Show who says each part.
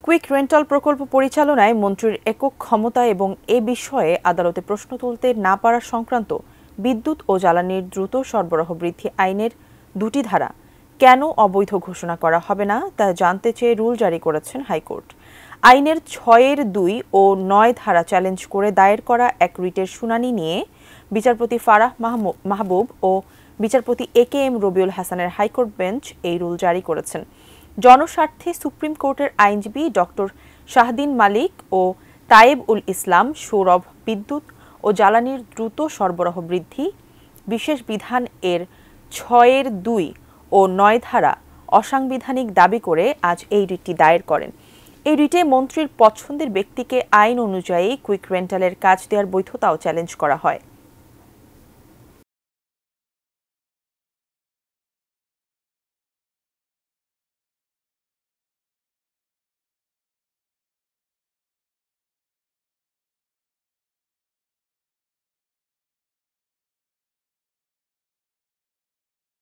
Speaker 1: Quick rental প্রকল্প পরিচালনায় মন্ত্রীর একক ক্ষমতা এবং এ বিষয়ে আদালতে প্রশ্ন তুলতে না পারা সংক্রান্ত বিদ্যুৎ ও জ্বালানির দ্রুত সরবরাহ বৃদ্ধি আইনের দুটি ধারা কেন অবৈধ ঘোষণা করা হবে না তা জানতে চেয়ে রুল জারি করেছেন হাইকোর্ট। আইনের ৬-২ ও ৯ ধারা চ্যালেঞ্জ করে দায়ের করা এক রিটের শুনানি নিয়ে বিচারপতি ফারাহ মাহবুব ও বিচারপতি এ.কে.এম. রবিউল হাসানের হাইকোর্ট বেঞ্চ এই রুল জারি করেছেন। জনস্বার্থে সুপ্রিম কোর্টের আইনজীবী ডক্টর শাহদিন মালিক ও তায়েব উল ইসলাম সৌরভ বিদ্যুৎ ও জ্বালানির দ্রুত সরবরাহ বৃদ্ধি বিশেষ বিধান এর ৬-২ ও ৯ ধারা অসাংবিধানিক দাবি করে আজ এই রিটটি দায়ের করেন। এই রিটে মন্ত্রীর পছন্দের ব্যক্তিকে আইন অনুযায়ী কুইক রেন্টালের কাজ দেওয়ার বৈধতাও চ্যালেঞ্জ করা হয়।